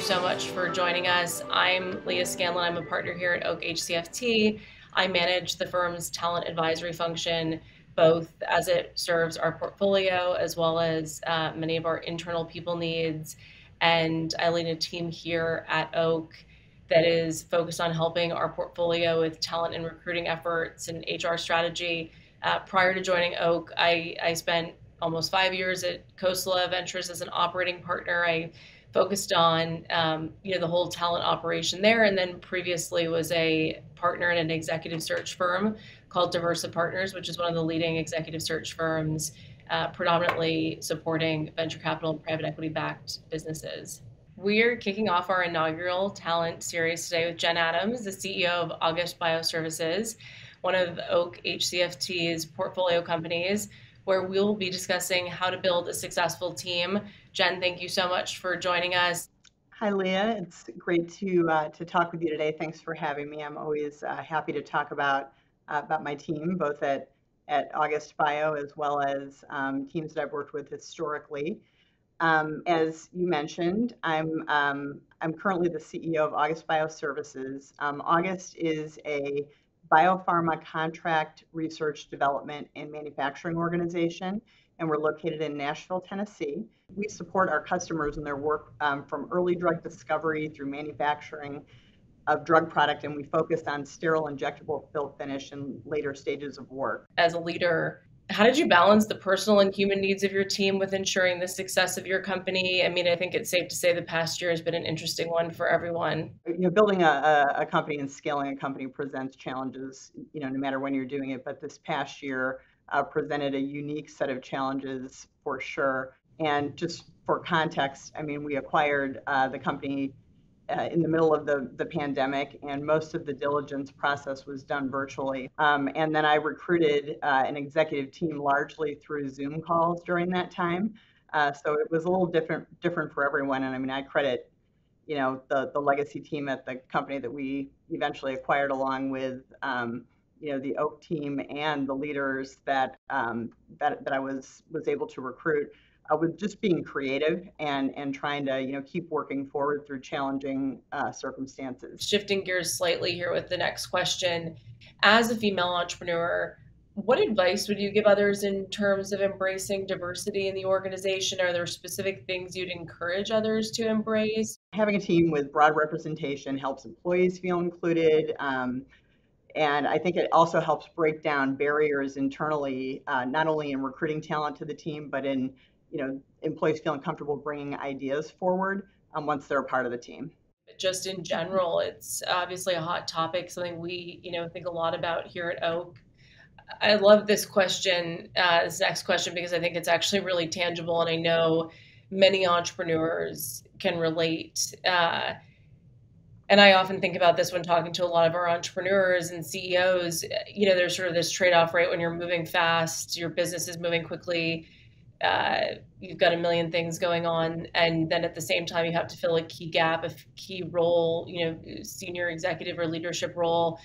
so much for joining us. I'm Leah Scanlan. I'm a partner here at Oak HCFT. I manage the firm's talent advisory function, both as it serves our portfolio as well as many of our internal people needs. And I lead a team here at Oak that is focused on helping our portfolio with talent and recruiting efforts and HR strategy. Prior to joining Oak, I spent almost 5 years at Khosla Ventures as an operating partner. I focused on the whole talent operation there, and then previously was a partner in an executive search firm called Diversa Partners, which is one of the leading executive search firms, predominantly supporting venture capital and private equity backed businesses. We're kicking off our inaugural talent series today with Jenn Adams, the CEO of August Bioservices, one of Oak HCFT's portfolio companies, where we'll be discussing how to build a successful team. Jenn, thank you so much for joining us. Hi, Leah. It's great to talk with you today. Thanks for having me. I'm always happy to talk about my team, both at August Bio as well as teams that I've worked with historically. As you mentioned, I'm currently the CEO of August Bioservices. August is a biopharma contract research development and manufacturing organization, and we're located in Nashville, Tennessee. We support our customers in their work from early drug discovery through manufacturing of drug product, and we focus on sterile injectable fill finish and later stages of work. As a leader, how did you balance the personal and human needs of your team with ensuring the success of your company? I mean, I think it's safe to say the past year has been an interesting one for everyone. Building a company and scaling a company presents challenges, no matter when you're doing it. But this past year presented a unique set of challenges for sure. And just for context, I mean, we acquired the company in the middle of the pandemic, and most of the diligence process was done virtually. And then I recruited an executive team largely through Zoom calls during that time. So it was a little different for everyone. And I mean, I credit, the legacy team at the company that we eventually acquired, along with, the Oak team and the leaders that I was able to recruit. With just being creative and trying to keep working forward through challenging circumstances. Shifting gears slightly here with the next question, as a female entrepreneur, what advice would you give others in terms of embracing diversity in the organization? Are there specific things you'd encourage others to embrace? Having a team with broad representation helps employees feel included. And I think it also helps break down barriers internally, not only in recruiting talent to the team, but in employees feeling comfortable bringing ideas forward once they're a part of the team. Just in general, it's obviously a hot topic, something we think a lot about here at Oak. I love this question, this next question, because I think it's actually really tangible, and I know many entrepreneurs can relate. And I often think about this when talking to a lot of our entrepreneurs and CEOs. There's sort of this trade-off, right? When you're moving fast, your business is moving quickly, you've got a million things going on, and then at the same time you have to fill a key gap, a key role, senior executive or leadership role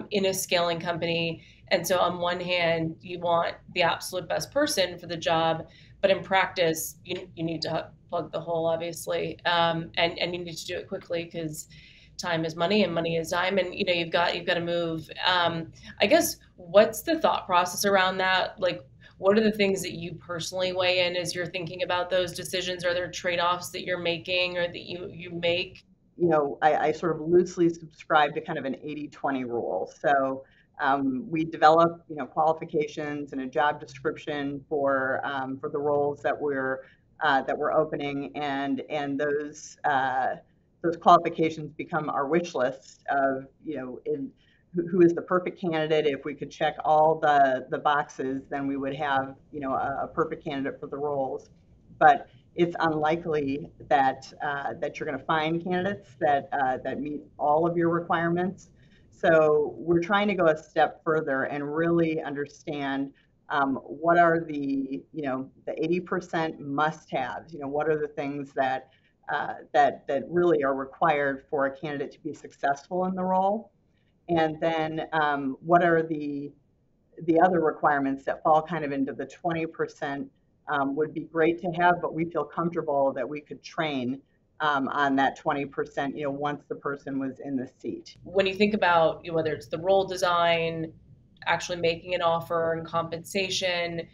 in a scaling company. And so on one hand, you want the absolute best person for the job, but in practice, you need to plug the hole, obviously, and you need to do it quickly, because time is money and money is time, and you've got to move. I guess, what's the thought process around that? Like, what are the things that you personally weigh in as you're thinking about those decisions? Are there trade-offs that you're making or that you make? I sort of loosely subscribe to kind of an 80-20 rule. So we develop, qualifications and a job description for the roles that we're opening, and those qualifications become our wish list of, who is the perfect candidate. If we could check all the boxes, then we would have, a perfect candidate for the roles. But it's unlikely that you're going to find candidates that meet all of your requirements. So we're trying to go a step further and really understand what are the 80% must-haves. What are the things that really are required for a candidate to be successful in the role. And then what are the other requirements that fall kind of into the 20% would be great to have, but we feel comfortable that we could train on that 20%, once the person was in the seat. When you think about whether it's the role design, actually making an offer and compensation,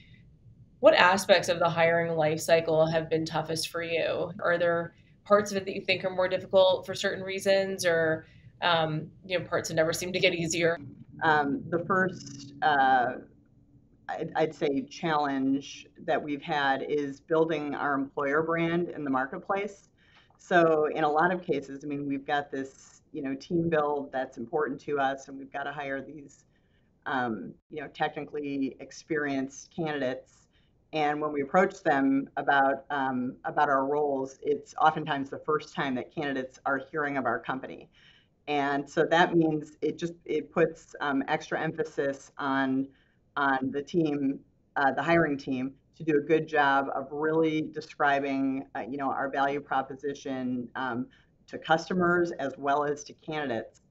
what aspects of the hiring life cycle have been toughest for you? Are there parts of it that you think are more difficult for certain reasons, or parts that never seem to get easier? The first, I'd say, challenge that we've had is building our employer brand in the marketplace. So in a lot of cases, I mean, we've got this, team build that's important to us, and we've got to hire these, technically experienced candidates. And when we approach them about our roles, it's oftentimes the first time that candidates are hearing of our company. And so that means it puts extra emphasis on the team, the hiring team, to do a good job of really describing, our value proposition to customers as well as to candidates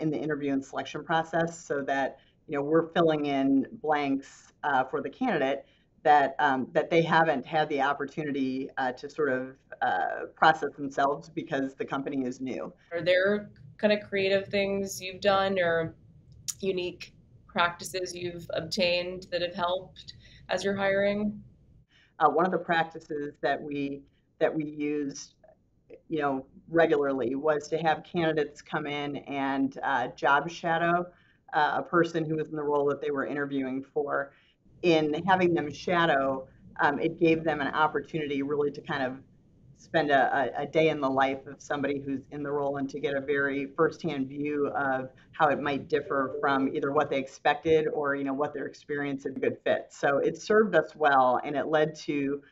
in the interview and selection process, so that we're filling in blanks for the candidate that they haven't had the opportunity to sort of process themselves because the company is new. Are there kind of creative things you've done or unique practices you've obtained that have helped as you're hiring? One of the practices that we used, regularly, was to have candidates come in and job shadow a person who was in the role that they were interviewing for. In having them shadow, it gave them an opportunity really to kind of spend a day in the life of somebody who's in the role, and to get a very firsthand view of how it might differ from either what they expected or what their experience is a good fit. So it served us well, and it led to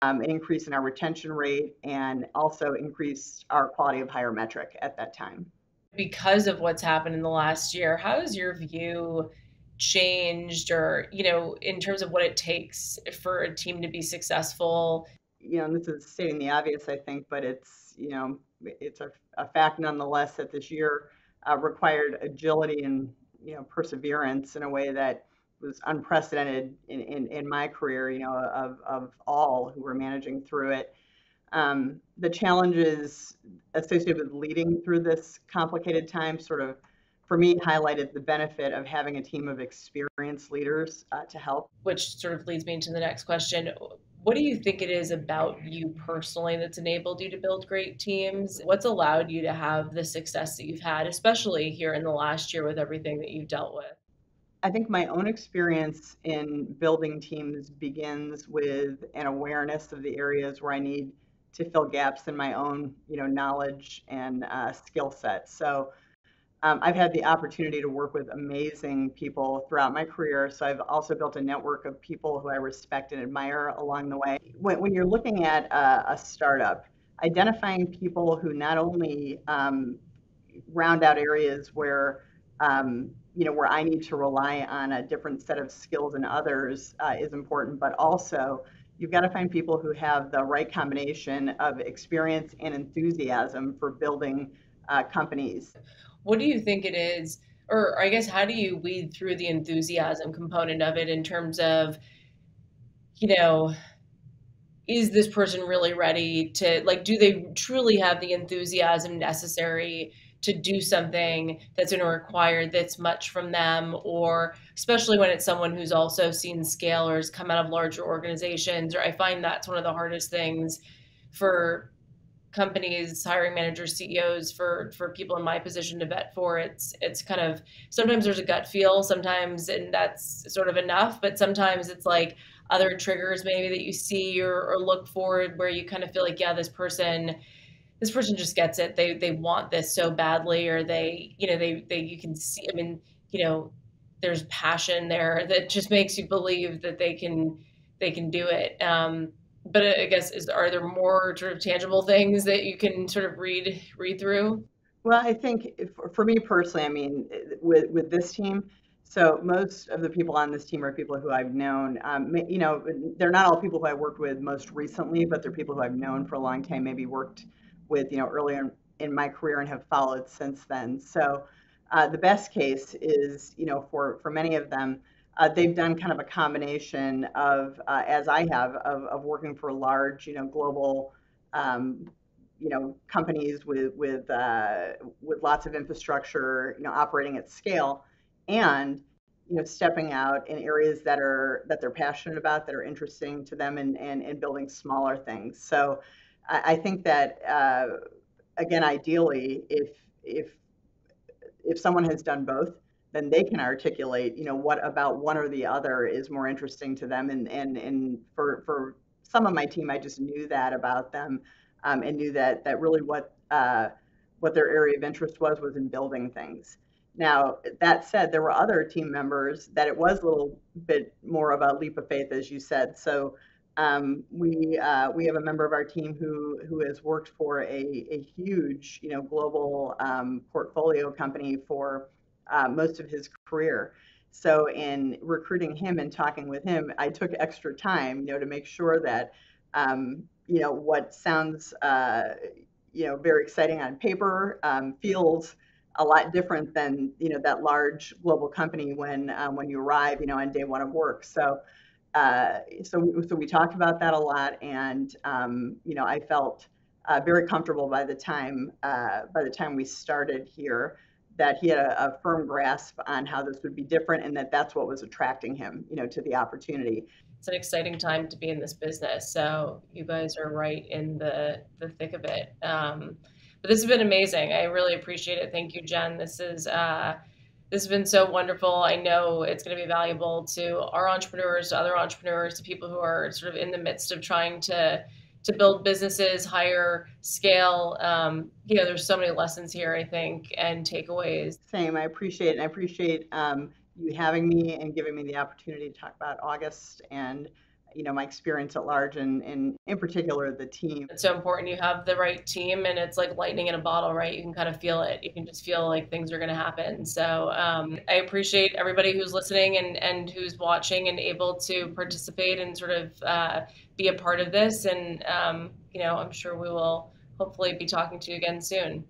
an increase in our retention rate, and also increased our quality of hire metric at that time. Because of what's happened in the last year, how has your view changed, or, in terms of what it takes for a team to be successful? And this is stating the obvious, I think, but it's a fact nonetheless, that this year required agility and perseverance in a way that was unprecedented in my career, of all who were managing through it. The challenges associated with leading through this complicated time sort of, for me, highlighted the benefit of having a team of experienced leaders to help. Which sort of leads me into the next question. What do you think it is about you personally that's enabled you to build great teams? What's allowed you to have the success that you've had, especially here in the last year with everything that you've dealt with? I think my own experience in building teams begins with an awareness of the areas where I need to fill gaps in my own, knowledge and skill set. So I've had the opportunity to work with amazing people throughout my career. So I've also built a network of people who I respect and admire along the way. When you're looking at a startup, identifying people who not only round out areas where I need to rely on a different set of skills than others is important, but also you've got to find people who have the right combination of experience and enthusiasm for building companies. What do you think it is, or I guess, how do you weed through the enthusiasm component of it in terms of, you know, is this person really ready to, like, do they truly have the enthusiasm necessary to do something that's going to require this much from them? Or especially when it's someone who's also seen scale or has come out of larger organizations, or I find that's one of the hardest things for companies, hiring managers, CEOs, for people in my position to vet for. It's kind of, sometimes there's a gut feel, sometimes, and that's sort of enough, but sometimes it's like other triggers maybe that you see or look for, where you kind of feel like, yeah, this person just gets it. They want this so badly, or they you can see, I mean, there's passion there that just makes you believe that they can do it. But I guess, are there more sort of tangible things that you can sort of read through? Well, I think for me personally, I mean, with this team, so most of the people on this team are people who I've known. They're not all people who I worked with most recently, but they're people who I've known for a long time, maybe worked with, earlier in my career, and have followed since then. So the best case is, for many of them, they've done kind of a combination of, as I have, of working for large, global companies with lots of infrastructure, operating at scale, and stepping out in areas that they're passionate about, that are interesting to them, and building smaller things. So I think that again, ideally, if someone has done both, then they can articulate, what about one or the other is more interesting to them. And for some of my team, I just knew that about them, and knew that really what their area of interest was in building things. Now, that said, there were other team members that it was a little bit more of a leap of faith, as you said. So we have a member of our team who has worked for a huge global portfolio company for most of his career. So in recruiting him and talking with him, I took extra time to make sure that what sounds very exciting on paper feels a lot different than that large global company when you arrive on day one of work. So we talked about that a lot, and I felt very comfortable by the time we started here, that he had a firm grasp on how this would be different, and that's what was attracting him, to the opportunity. It's an exciting time to be in this business. So you guys are right in the thick of it. But this has been amazing. I really appreciate it. Thank you, Jenn. This has been so wonderful. I know it's going to be valuable to our entrepreneurs, to other entrepreneurs, to people who are sort of in the midst of trying to build businesses, hire, scale. There's so many lessons here, I think, and takeaways. Same. I appreciate it. And I appreciate you having me and giving me the opportunity to talk about August and my experience at large, and in particular the team. It's so important you have the right team, and it's like lightning in a bottle, right? You can kind of feel it. You can just feel like things are going to happen. So I appreciate everybody who's listening and who's watching and able to participate and sort of be a part of this. And I'm sure we will hopefully be talking to you again soon.